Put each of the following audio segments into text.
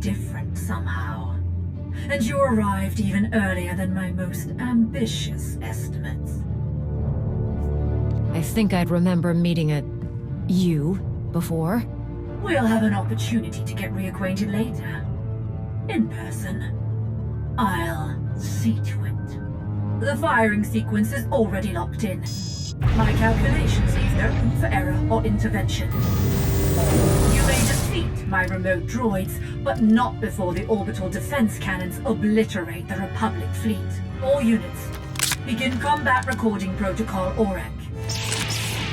different somehow. And you arrived even earlier than my most ambitious estimates. I think I'd remember meeting you before. We'll have an opportunity to get reacquainted later. In person. I'll see to it. The firing sequence is already locked in. My calculations leave no room for error or intervention. You may defeat my remote droids, but not before the orbital defense cannons obliterate the Republic fleet. All units, begin combat recording protocol OREC.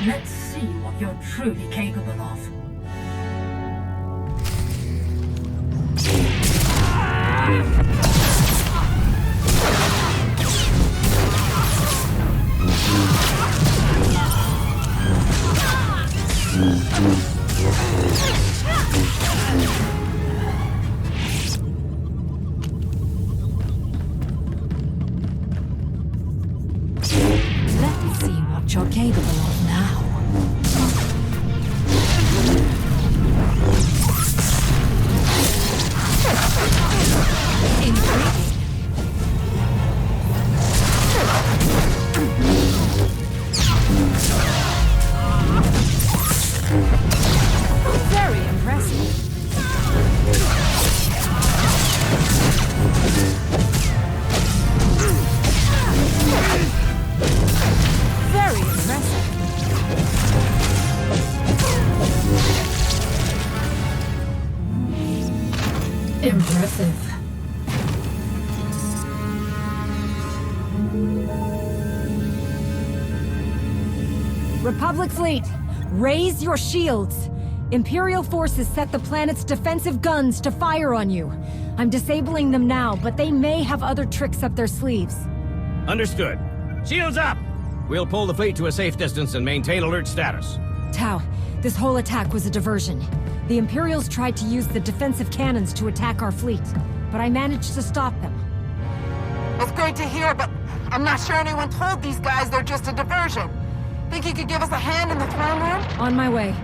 Let's see what you're truly capable of. Let's see what you're capable of now. Intriguing. Very impressive. Very impressive. Impressive. Republic fleet, raise your shields. Imperial forces set the planet's defensive guns to fire on you. I'm disabling them now, but they may have other tricks up their sleeves. Understood. Shields up! We'll pull the fleet to a safe distance and maintain alert status. Tau, this whole attack was a diversion. The Imperials tried to use the defensive cannons to attack our fleet, but I managed to stop them. That's great to hear, but I'm not sure anyone told these guys they're just a diversion. Think you could give us a hand in the throne room? On my way.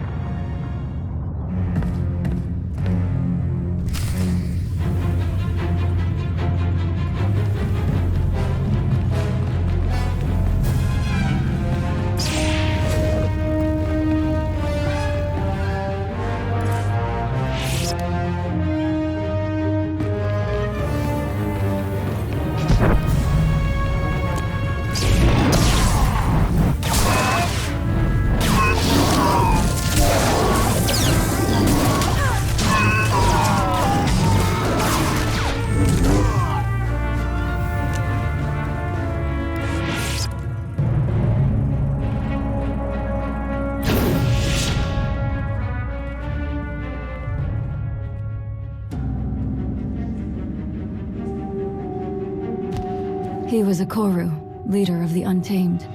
He was a Koru, leader of the Untamed.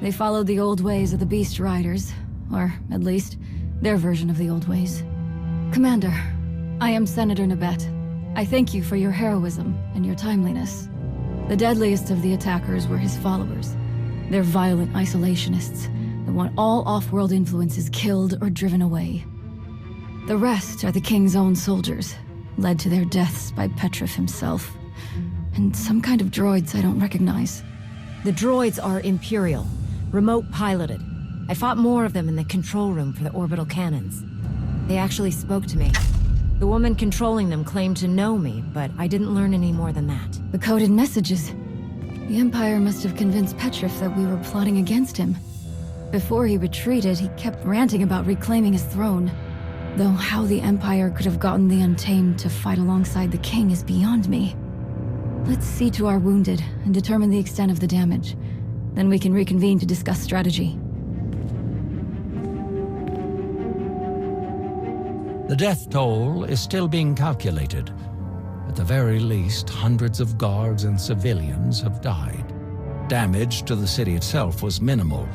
They followed the old ways of the Beast Riders, or at least, their version of the old ways. Commander, I am Senator Nabet. I thank you for your heroism and your timeliness. The deadliest of the attackers were his followers. They're violent isolationists that want all off-world influences killed or driven away. The rest are the King's own soldiers, led to their deaths by Petrif himself. And some kind of droids I don't recognize. The droids are Imperial, remote piloted. I fought more of them in the control room for the orbital cannons. They actually spoke to me. The woman controlling them claimed to know me, but I didn't learn any more than that. The coded messages. The Empire must have convinced Petrif that we were plotting against him. Before he retreated, he kept ranting about reclaiming his throne. Though how the Empire could have gotten the Untamed to fight alongside the King is beyond me. Let's see to our wounded and determine the extent of the damage. Then we can reconvene to discuss strategy. The death toll is still being calculated. At the very least, hundreds of guards and civilians have died. Damage to the city itself was minimal.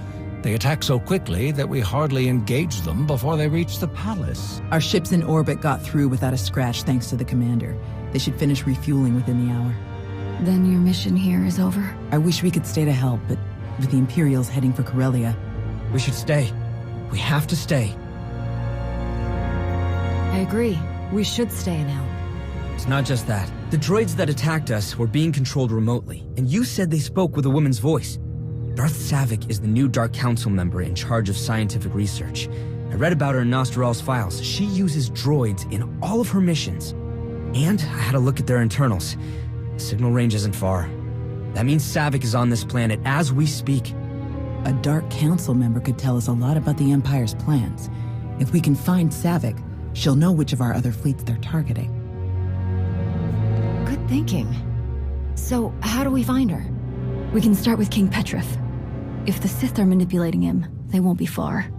They attacked so quickly that we hardly engaged them before they reached the palace. Our ships in orbit got through without a scratch thanks to the commander. They should finish refueling within the hour. Then your mission here is over? I wish we could stay to help, but with the Imperials heading for Corellia... We should stay. We have to stay. I agree. We should stay and help. It's not just that. The droids that attacked us were being controlled remotely, and you said they spoke with a woman's voice. Darth Savick is the new Dark Council member in charge of scientific research. I read about her in Nostral's files. She uses droids in all of her missions. And I had a look at their internals. The signal range isn't far. That means Savick is on this planet as we speak. A Dark Council member could tell us a lot about the Empire's plans. If we can find Savick, she'll know which of our other fleets they're targeting. Good thinking. So, how do we find her? We can start with King Petrif. If the Sith are manipulating him, they won't be far.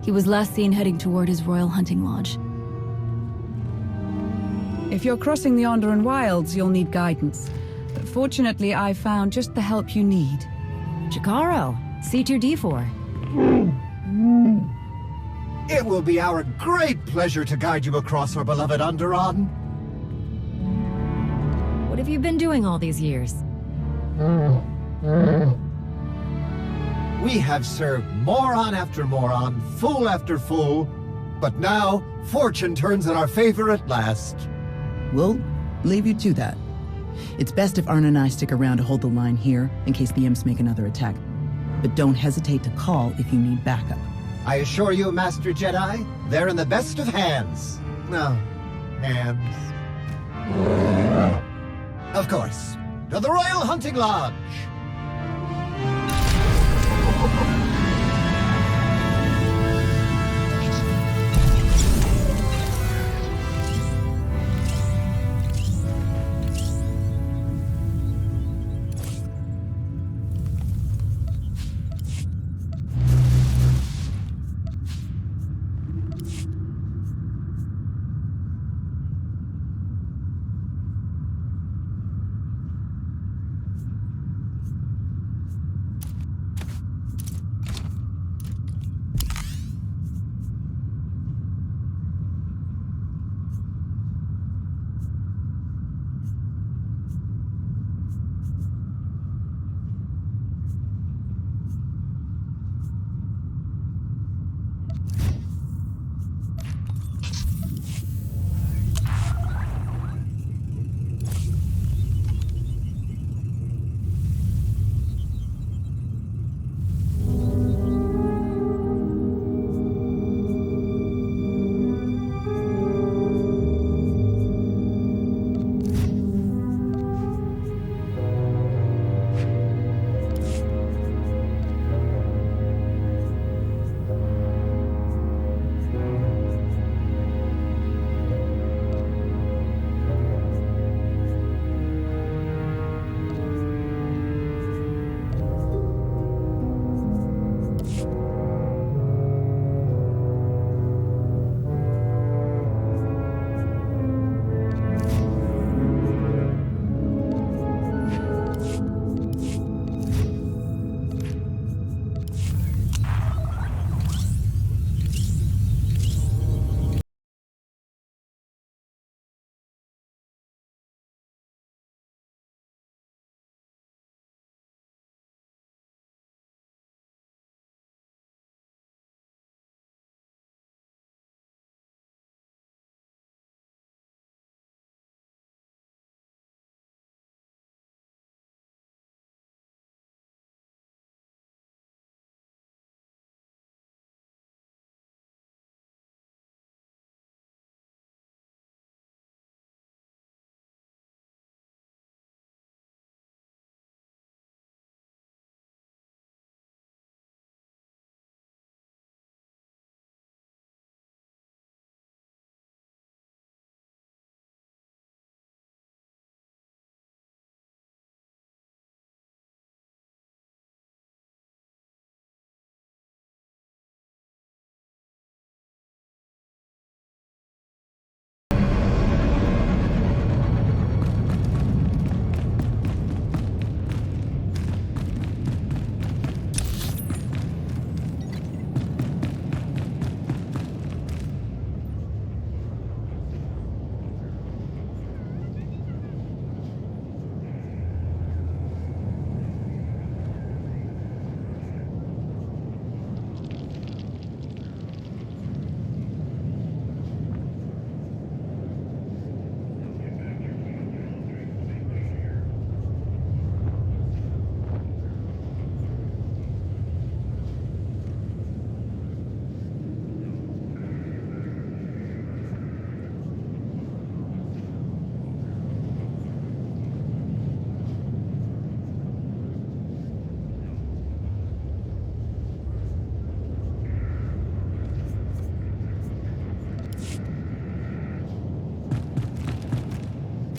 He was last seen heading toward his royal hunting lodge. If you're crossing the Onderan Wilds, you'll need guidance. But fortunately, I found just the help you need. Chikaro, C2D4. It will be our great pleasure to guide you across our beloved Onderan. What have you been doing all these years? We have served moron after moron, fool after fool, but now fortune turns in our favor at last. We'll leave you to that. It's best if Arn and I stick around to hold the line here in case the Imps make another attack. But don't hesitate to call if you need backup. I assure you, Master Jedi, they're in the best of hands. No, hands. Of course, to the Royal Hunting Lodge.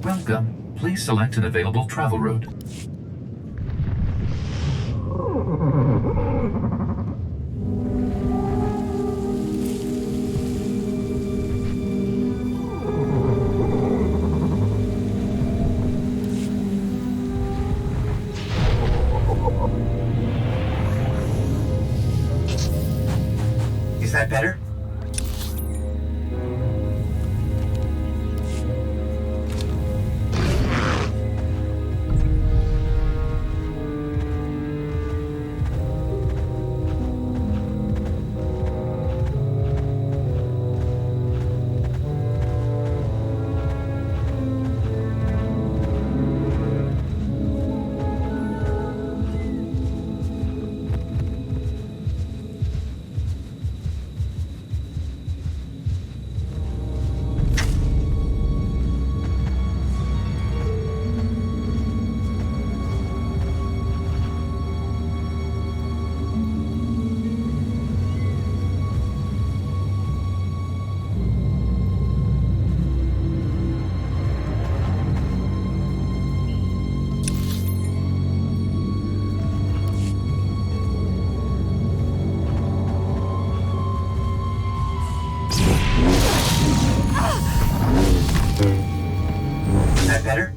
Welcome. Please select an available travel route. Is that better? Is that better?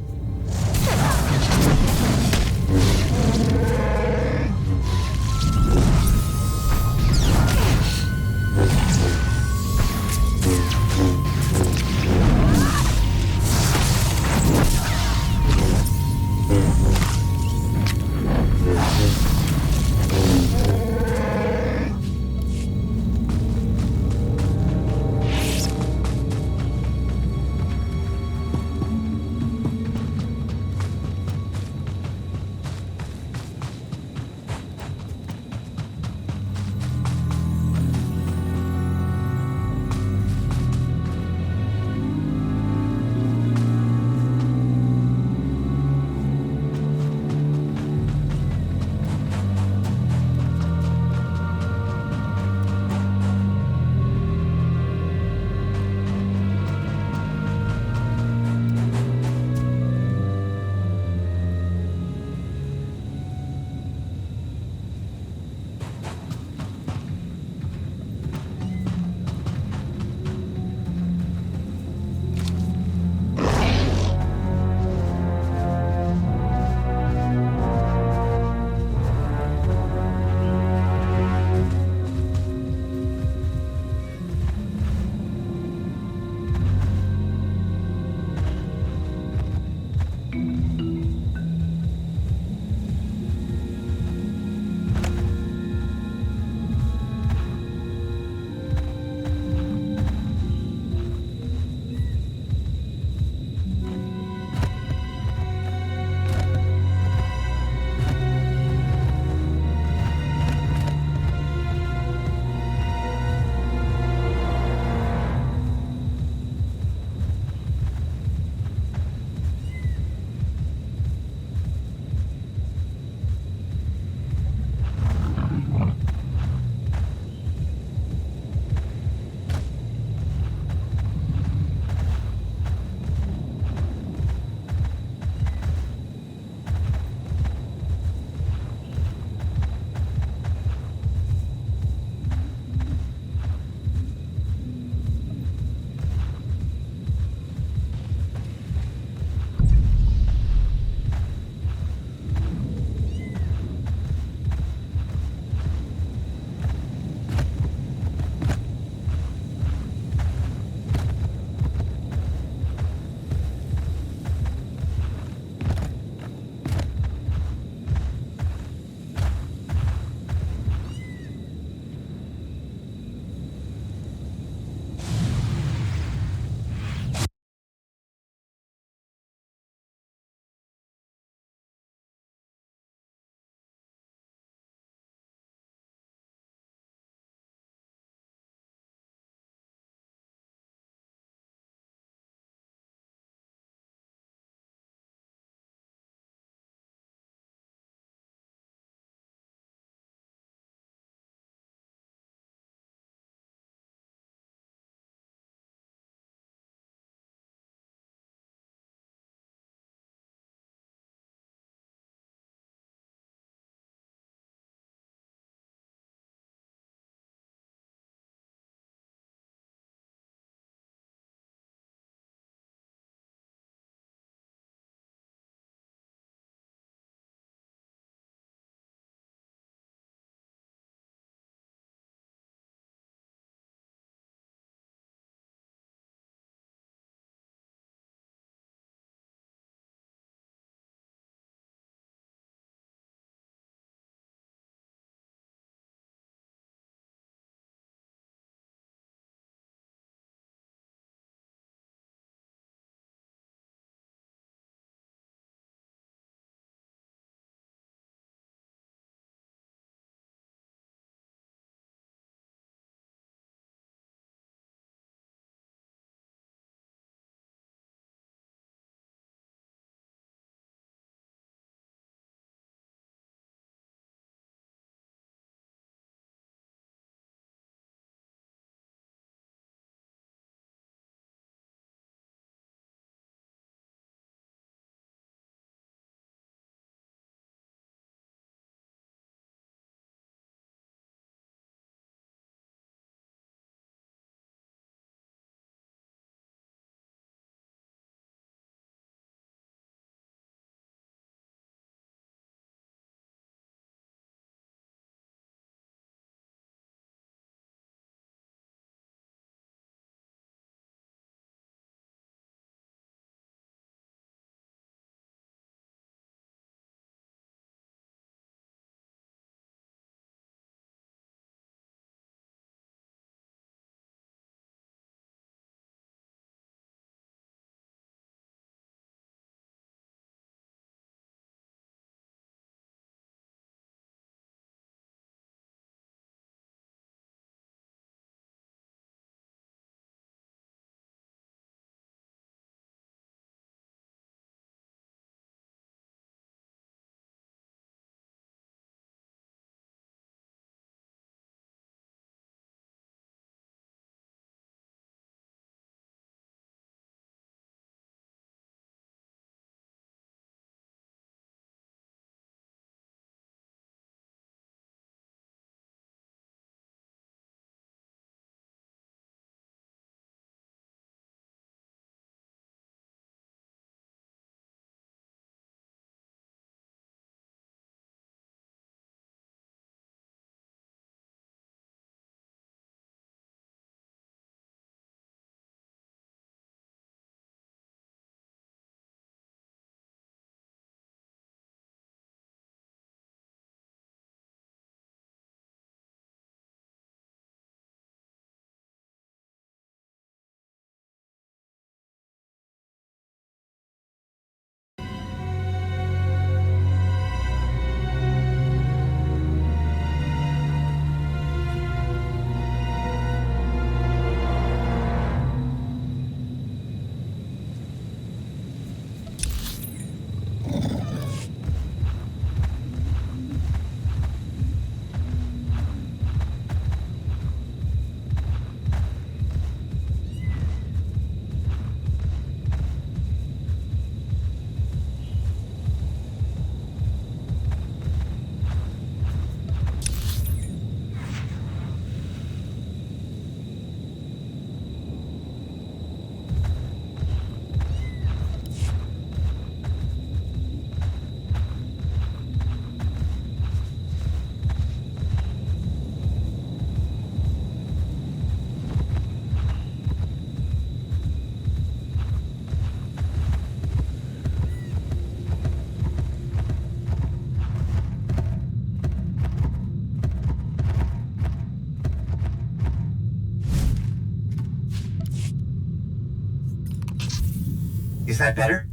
Is that better?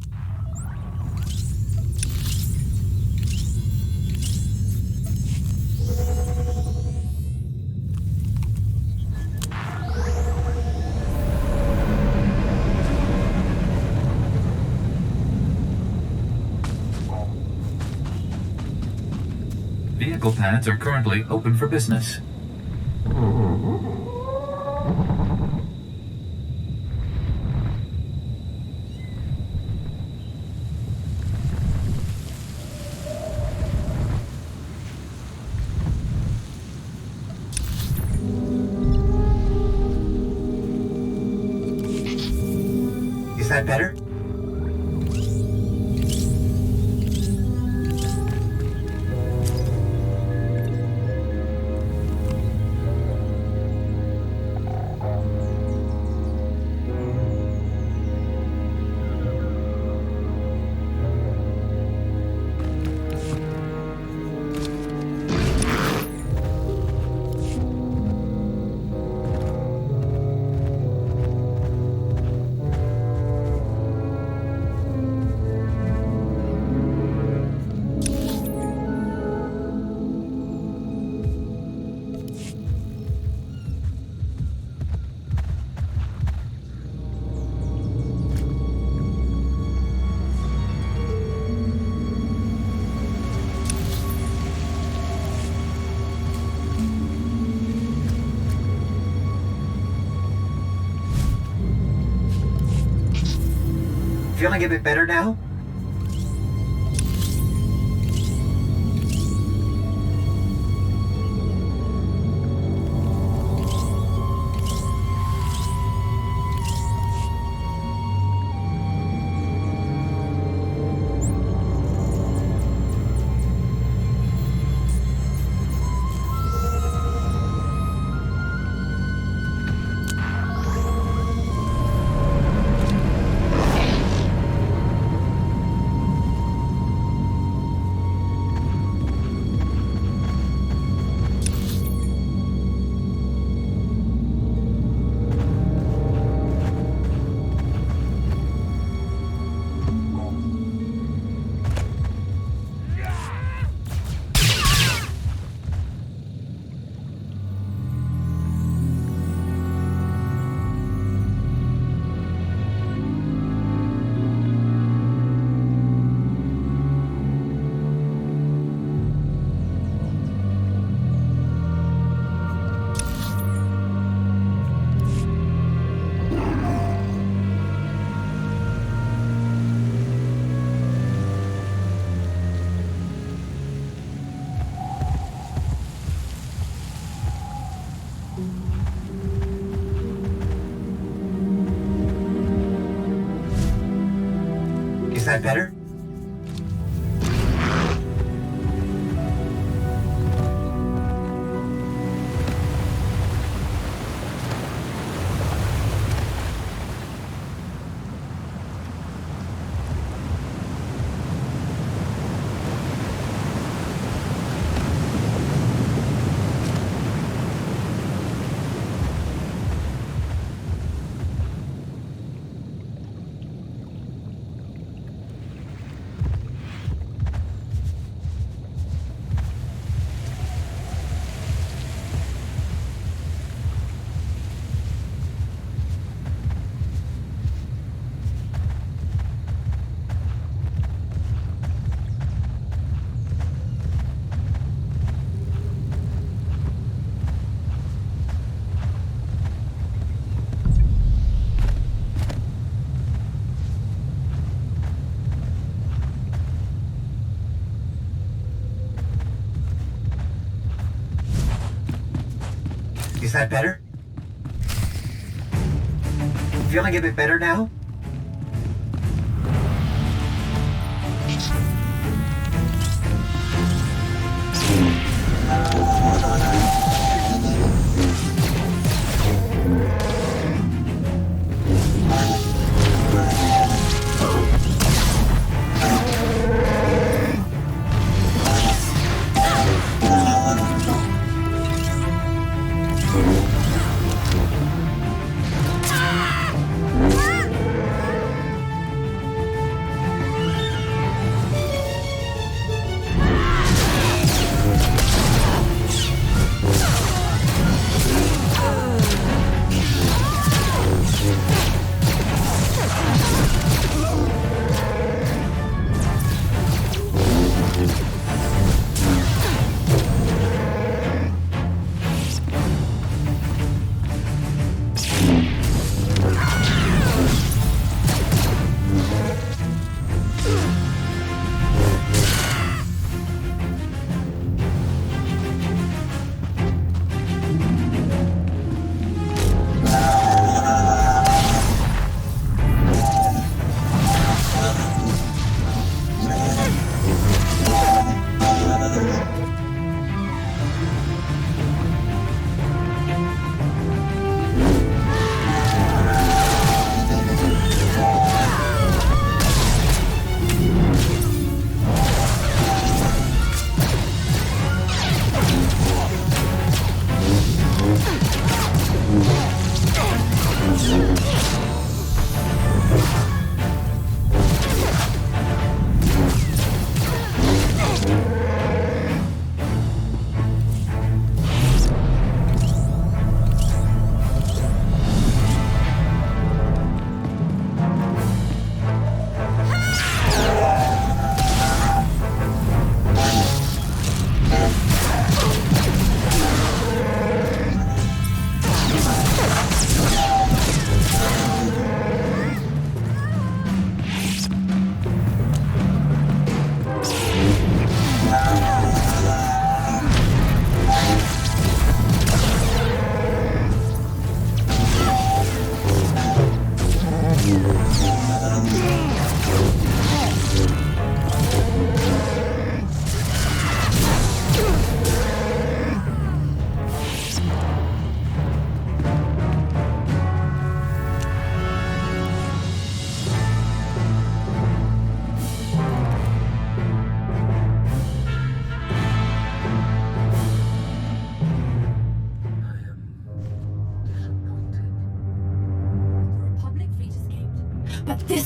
Vehicle pads are currently open for business. Is that better? Feeling a bit better now? Is that better? Is that better? Feeling a bit better now?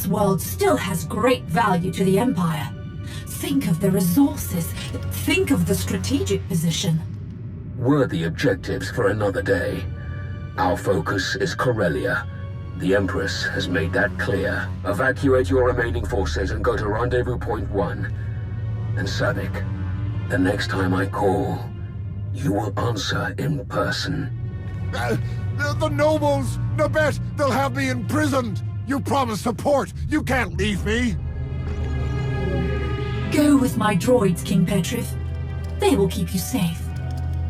This world still has great value to the Empire. Think of the resources. Think of the strategic position. Worthy objectives for another day. Our focus is Corellia. The Empress has made that clear. Evacuate your remaining forces and go to Rendezvous Point 1. And Savick, the next time I call, you will answer in person. The nobles! Nabet, they'll have me imprisoned! You promised support! You can't leave me! Go with my droids, King Petrif. They will keep you safe.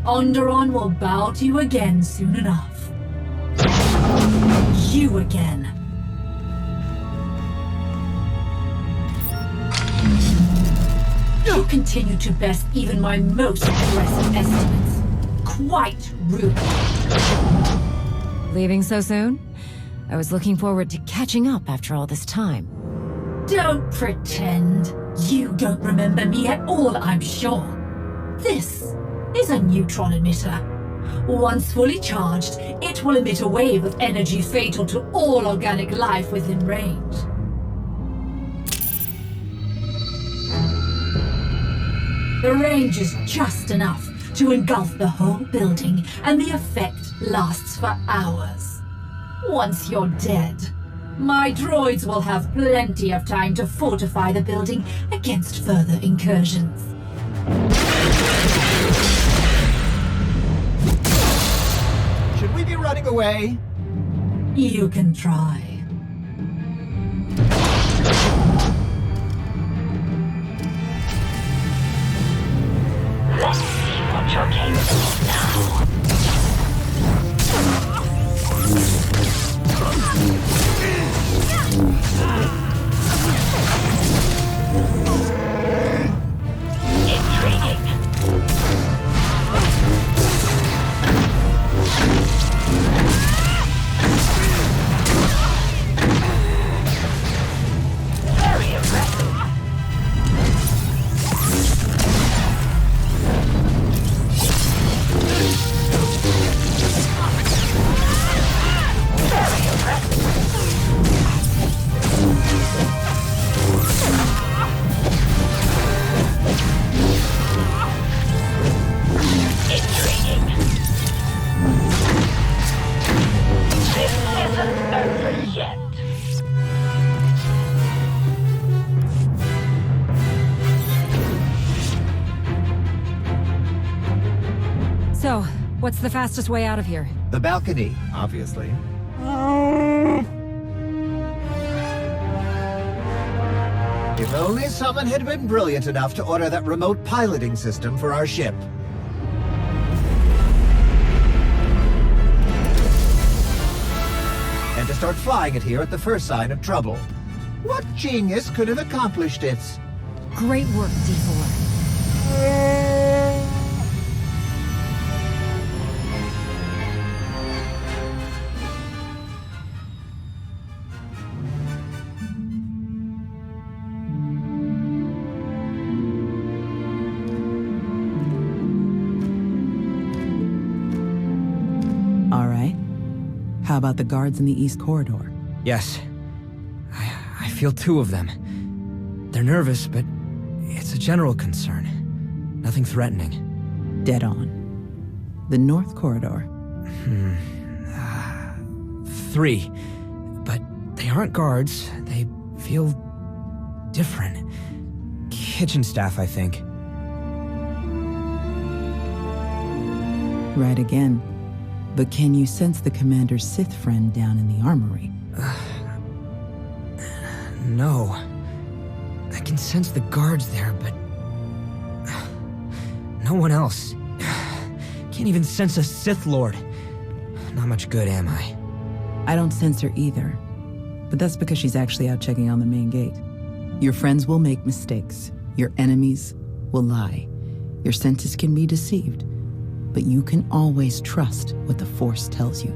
Onderon will bow to you again soon enough. You again. You continue to best even my most aggressive estimates. Quite rude. Leaving so soon? I was looking forward to catching up after all this time. Don't pretend. You don't remember me at all, I'm sure. This is a neutron emitter. Once fully charged, it will emit a wave of energy fatal to all organic life within range. The range is just enough to engulf the whole building, and the effect lasts for hours. Once you're dead, my droids will have plenty of time to fortify the building against further incursions. Should we be running away? You can try. Let's see what you're capable of now. Intriguing. Very impressive. So, what's the fastest way out of here? The balcony, obviously. If only someone had been brilliant enough to order that remote piloting system for our ship. And to start flying it here at the first sign of trouble. What genius could have accomplished it? Great work, D4. How about the guards in the East Corridor? Yes. I feel two of them. They're nervous, but it's a general concern. Nothing threatening. Dead on. The North Corridor? 3. But they aren't guards. They feel different. Kitchen staff, I think. Right again. But can you sense the Commander's Sith friend down in the armory? No. I can sense the guards there, but... no one else. Can't even sense a Sith Lord. Not much good, am I? I don't sense her either. But that's because she's actually out checking on the main gate. Your friends will make mistakes. Your enemies will lie. Your senses can be deceived. But you can always trust what the Force tells you.